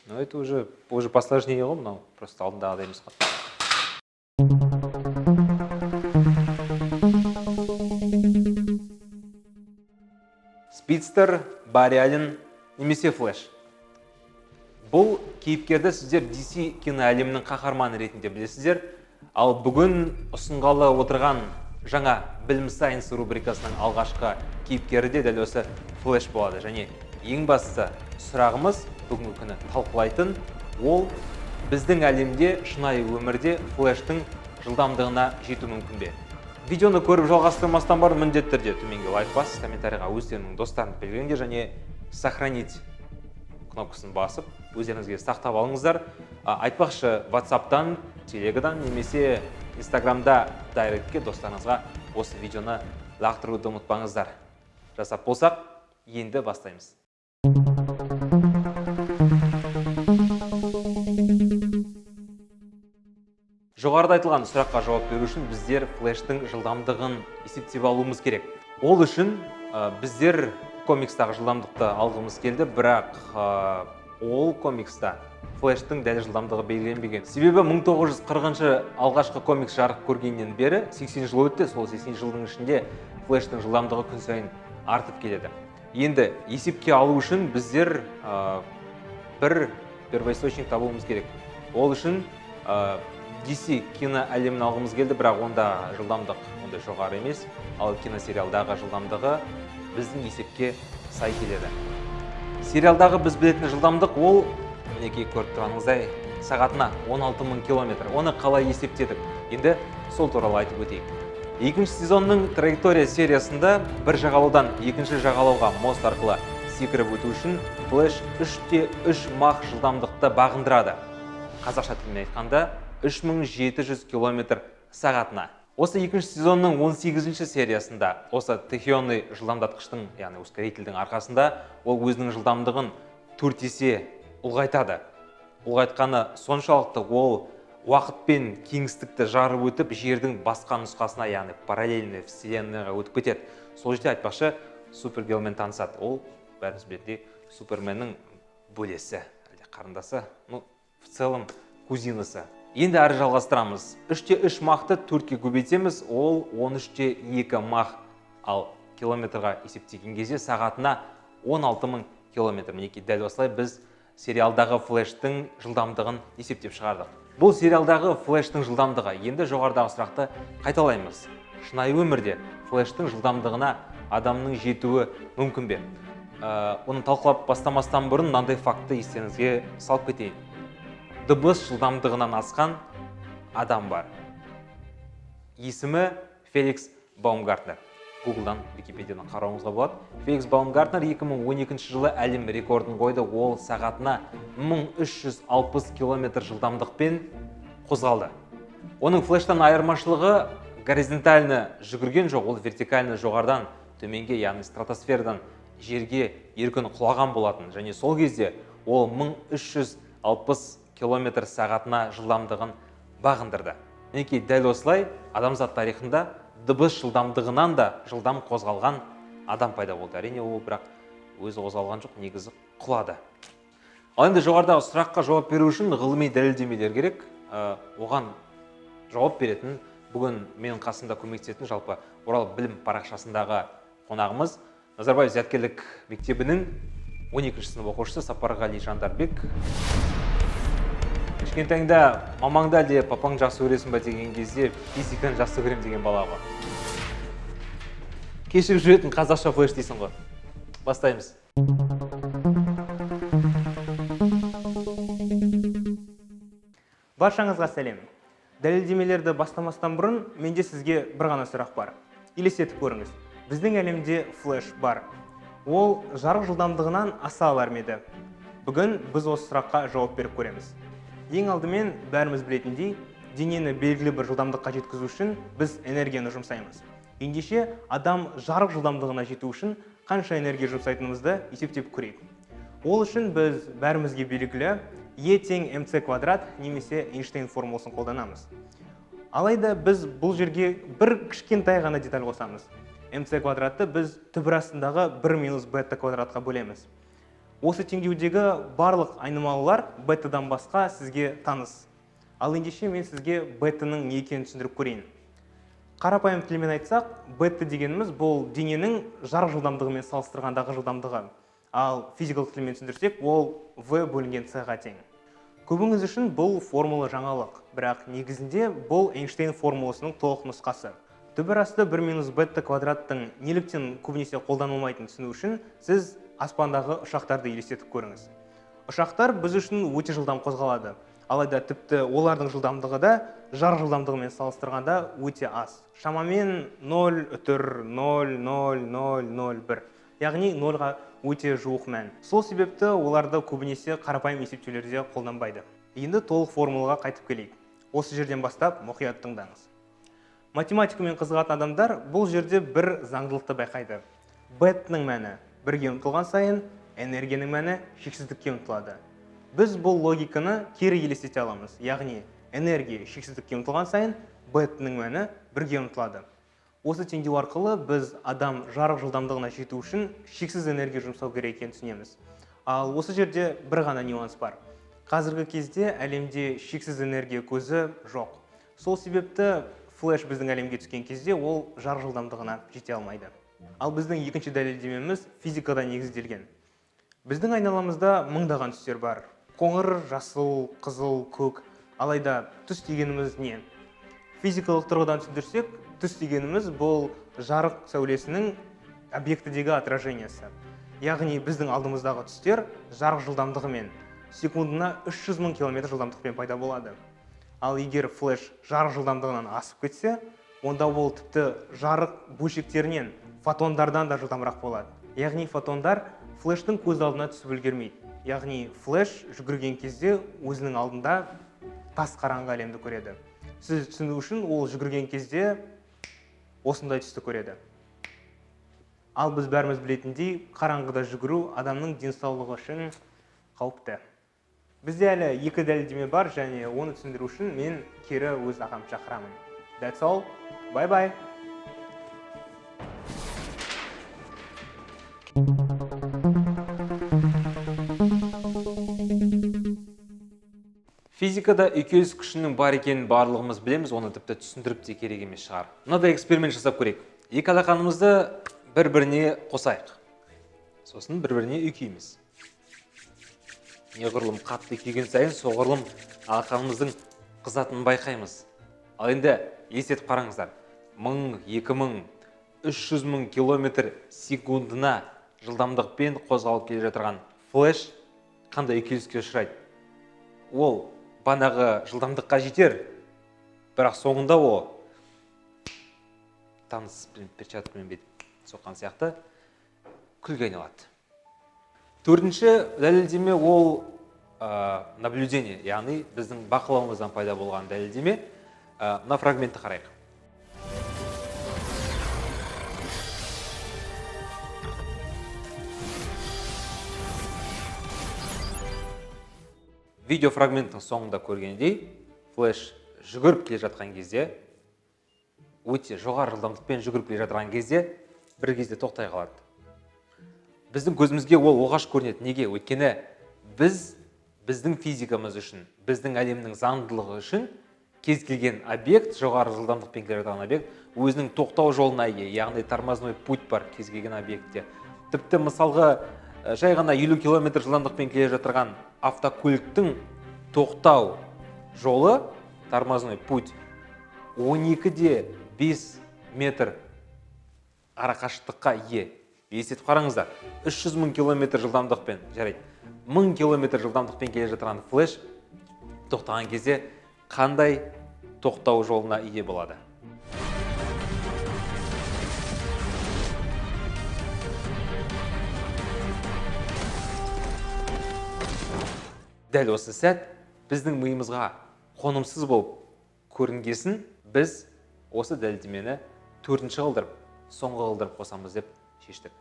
Но это уже посложнее ғой, мынау просто алдындағыдай емес қой. Спидстер, Барри Аллен немесе Флэш. Бұл кейіпкерді сіздер DC киноәлемінің қаһарманы ретінде білесіздер, ал бүгін ұсынғалы отырған жаңа білім сайенс рубрикасының алғашқы кейіпкері де дәл осы Флэш болады. Және ең бастысы сұрағымыз бүгінгі күні талқылайтын ол біздің әлемде шынайы өмірде Флэштің жылдамдығына жету мүмкін бе? Видеоны көріп жалғастырмастан бұрын міндетті түрде төменге лайк басыңыз, комментарийға өздерінің достарын белгілеңдер және сохранить кнопкасын басып, өздеріңізге сақтап алыңыздар. Айтпақшы, WhatsApp-тан, Telegram-дан немесе Instagram-да дайректке достарыңызға осы видеоны лақтыруды ұмытпаңыздар. Жасап болсақ, енді бастаймыз. Жоғарыда айтылған сұраққа жауап беру үшін біздер Флэштің жылдамдығын есептеп алуымыз керек. Ол үшін біздер комикстағы жылдамдықты алғымыз келді, бірақ ол комикста Флэштің дәл жылдамдығы белгіленбеген. Себебі 1940 алғашқы комикс жарық көргеннен бері 80 жыл өтті, сол 80 жылдың ішінде Флэштің жылдамдығы күн сайын артып келеді. Енді есепке алу үшін біздер бір первоисточник табуымыз керек. Ол үшін DC кино әлемін алғымыз келді, бірақ онда жылдамдық онда жоғары емес, ал киносериалдағы жылдамдығы біздің есепке сай келеді. Сериалдағы біз білетін жылдамдық ол, мінекей көріп тұрғаныңыздай, сағатына 16.000 км. Оны қалай есептедік? Енді сол туралы айтып өтейік. Екінші сезонның траектория сериясында бір жағалаудан екінші жағалауға мост арқылы секіріп өту үшін Флэш 3.3 мах жылдамдықты бағындырады. Қазақша тілмен айтқанда 3700 км сағатына. Осы екінші сезонның 18-ші сериясында осы тахионный жылдамдатқыштың, яғни ускорительдің арқасында ол өзінің жылдамдығын 4 есе ұлғайтады. Ұлғайтқаны соншалықты ол уақыт пен кеңістікті жарып өтіп, жердің басқа нұсқасына, яғни параллельный вселенныйға өтіп кетеді. Сол жерде айтпақшы Супергермен танысады. Ол бәріміз білетіндей Суперменнің бөлесі, әлде қарындасы, в целом кузинасы. Енді әрі жалғастырамыз. 3.3 махты 4-ке көбейтеміз, ол 13.2 мах, ал километрға есептеген кезде сағатына 16.000 км. Мінекей дәл осылай біз сериалдағы Флэштің жылдамдығын есептеп шығардық. Бұл сериалдағы Флэштің жылдамдығы. Енді жоғарыдағы сұрақты қайталаймыз. Шынайы өмірде Флэштің жылдамдығына адамның жетуі мүмкін бе? Оны талқылап бастамастан бұрын мынандай факты естеріңізге салып кетейін. Дыбыс жылдамдығынан асқан адам бар. Есімі Феликс Баумгартнер. Гуглдан, Википедиядан қарауыңызға болады. Феликс Баумгартнер 2012 жылы әлем рекордын қойды. Ол сағатына 1360 км жылдамдықпен қозғалды. Оның Флэштан айырмашылығы горизонтальны жүгірген жоқ, ол вертикальны жоғардан төменге, яғни стратосферадан жерге еркін құлаған болатын. Және сол кезде ол 1360 км сағатына жылдамдығын бағындырды. Мінекей дәл осылай адамзат тарихында дыбыс жылдамдығынан да жылдам қозғалған адам пайда болды. Әрине ол бірақ өзі қозғалған жоқ, негізі құлады. Ал енді жоғарыдағы сұраққа жауап беру үшін ғылыми дәлелдемелер керек. Оған жауап беретін бүгін менің қасымда көмектесетін жалпы Орал білім парақшасындағы қонағымыз Назарбаев зияткерлік мектебінің 12-ші сынып оқушысы Сапарғали Жандарбек. Кішкентайыңда мамаңда әлде папаң жақсы көресің ба деген кезде физиканы жақсы көрем деген бала ғой. Кешігіп жүретін қазақша Флэш дейсің ғой. Бастаймыз. Баршаңызға сәлем. Дәлелдемелерді бастамастан бұрын менде сізге бір ғана сұрақ бар. Елестетіп көріңіз. Біздің әлемде Флэш бар. Ол жарық жылдамдығынан аса алар ма еді? Бүгін біз осы сұраққа жауап беріп көреміз. Ең алдымен бәріміз білетіндей, денені белгілі бір жылдамдыққа жеткізу үшін біз энергияны жұмсаймыз. Ендеше адам жарық жылдамдығына жету үшін қанша энергия жұмсайтынымызды есептеп көрейік. Ол үшін біз бәрімізге белгілі E тең mc квадрат немесе Эйнштейн формуласын қолданамыз. Алайда біз бұл жерге бір кішкентай ғана деталь қосамыз. mc квадратты біз түбір астындағы 1 минус бета квадратқа бөлеміз. Осы теңдеудегі барлық айнымалылар бетадан басқа сізге таныс. Ал ендеше мен сізге бетаның не екенін түсіндіріп көрейін. Қарапайым тілмен айтсақ, бета дегеніміз бұл дененің жарық жылдамдығымен салыстырғандағы жылдамдығы. Ал физикалық тілмен түсіндірсек, ол V бөлінген C-ға тең. Көбіңіз үшін бұл формула жаңалық, бірақ негізінде бұл Эйнштейн формуласының толық нұсқасы. Түбір асты 1 минус бета квадраттың неліктен көбінесе қолданылмайтынын түсіну үшін сіз аспандағы ұшақтарды елестетіп көріңіз. Ұшақтар біз үшін өте жылдам қозғалады. Алайда тіпті олардың жылдамдығы да жарық жылдамдығымен салыстырғанда өте аз. Шамамен 0,0000001. Яғни 0-ға өте жуық мән. Сол себепті оларды көбінесе қарапайым есептеулерде қолданбайды. Енді толық формулаға қайтып келейік. Осы жерден бастап мұқият тыңдаңыз. Математикамен қызығатын адамдар бұл жерде бір заңдылықты байқайды. Бетаның мәні бірге ұмтылған сайын, энергияның мәні шексіздікке ұмтылады. Біз бұл логиканы кері елестете аламыз. Яғни энергия шексіздікке ұмтылған сайын, бетаның мәні бірге ұмтылады. Осы теңдеу арқылы біз адам жарық жылдамдығына жету үшін шексіз энергия жұмсау керек екенін түсінеміз. Ал осы жерде бір ғана нюанс бар. Қазіргі кезде әлемде шексіз энергия көзі жоқ. Сол себепті флеш біздің әлемге түскен кезде ол жарық жылдамдығына жете алмайды. Ал біздің екінші дәлелдемеміз физикада негізделген. Біздің айналамызда мыңдаған түстер бар. Қоңыр, жасыл, қызыл, көк. Алайда түс дегеніміз не? Физикалық тұрғыдан түсіндірсек, түс дегеніміз бұл жарық сәулесінің объектідегі отражениясы. Яғни біздің алдымыздағы түстер жарық жылдамдығымен секундына 300 000 км жылдамдықпен пайда болады. Ал егер флеш жарық жылдамдығынан асып кетсе, онда ол тіпті жарық бөлшектерінен, фотондардан да жылдамырақ болады. Яғни фотондар флештің көз алдына түсіп үлгермейді. Яғни флеш жүгірген кезде өзінің алдында тас қараңғы әлемді көреді. Сіз түсіну үшін ол жүгірген кезде осындай түсті көреді. Ал біз бәріміз білетіндей, қараңғыда жүгіру адамның денсаулығы үшін қауіпті. Бізде әлі екі дәлелдеме бар және оны түсіндіру үшін мен кері өз ағам шақырамын. That's all. Bye-bye. Физикада үйкеліс күшінің бар екенін барлығымыз білеміз, оны тіпті түсіндіріп те керек емес шығар. Мынадай эксперимент жасап көрейік. Екі алақанымызды бір-біріне қосайық. Сосын бір-біріне үйкейміз. Неғұрлым қатты үйкеген сайын, соғұрлым алақанымыздың қызатынын байқаймыз. Ал енді елестетіп қараңыздар. 1000, 2000, 300 000 км секундына жылдамдықпен қозғалып келе жатырған флеш қандай үйкеліске ұшырайды? Ол банағы жылдамдыққа жетер, бірақ соңында ол таныс перчаткамен бет соққан сияқты күлге айналады. Төртінші дәлелдеме ол наблюдение, яғни біздің бақылауымыздан пайда болған дәлелдеме. Мына фрагментті қарайық. Видео фрагменттің соңында көргендей, флеш жүгіріп келе жатқан кезде, өте жоғары жылдамдықпен жүгіріп келе жатқан кезде, бір кезде тоқтай қалады. Біздің көзімізге ол оғаш көрінеді. Неге? Өйткені біздің физикамыз үшін, біздің әлемнің заңдылығы үшін кез келген объект, жоғары жылдамдықпен келе жатқан объект, өзінің тоқтау жолына ие, яғни тормозной путь бар кез келген объектте. Тіпті мысалға жай ғана 50 км жылдамдықпен келе жатырған автокөліктің тоқтау жолы, тормозной путь, 12-де 5 метр арақашықтыққа ие. Елестетіп қараңыздар, 300 000 км жылдамдықпен, жарайды, 1000 км жылдамдықпен келе жатырған флеш тоқтаған кезде қандай тоқтау жолына ие болады? Дәл осы сәт біздің миымызға қонымсыз болып көрінгесін, біз осы дәлелдемені төртінші қылдырып, соңғы қылдырып қосамыз деп шештік.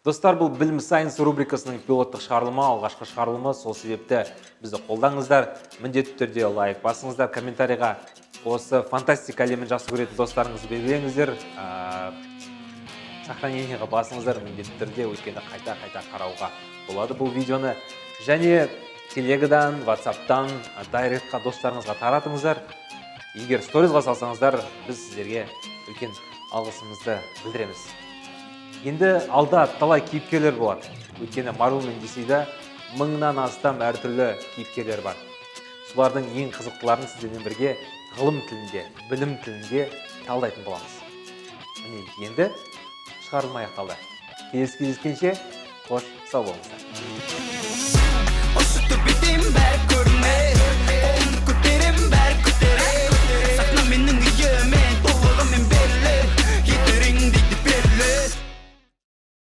Достар, бұл Білім Сайенс рубрикасының пилоттық шығарылымы, алғашқы шығарылымы. Сол себепті бізді қолдаңыздар, міндетті түрде лайк басыңыздар, комментарийға осы фантастика әлемін жақсы көретін достарыңызды белгілеңіздер, сохранениеға басыңыздар міндетті түрде, өйткені қайта қарауға болады бұл видеоны. Және телегадан, ватсаптан, дайректқа достарыңызға таратыңыздар. Егер сторизға салсаңыздар, біз сіздерге үлкен алғысымызды білдіреміз. Енді алда талай кейіпкерлер болады. Өйткені Marvel мен DC-да 1000-нан астам әртүрлі кейіпкерлер бар. Солардың ең қызықтыларын сіздермен бірге ғылым тілінде, білім тілінде талдайтын боламыз. Міне енді шығарылмай аяқталды. Келесі кездескенше қош сау болыңыздар.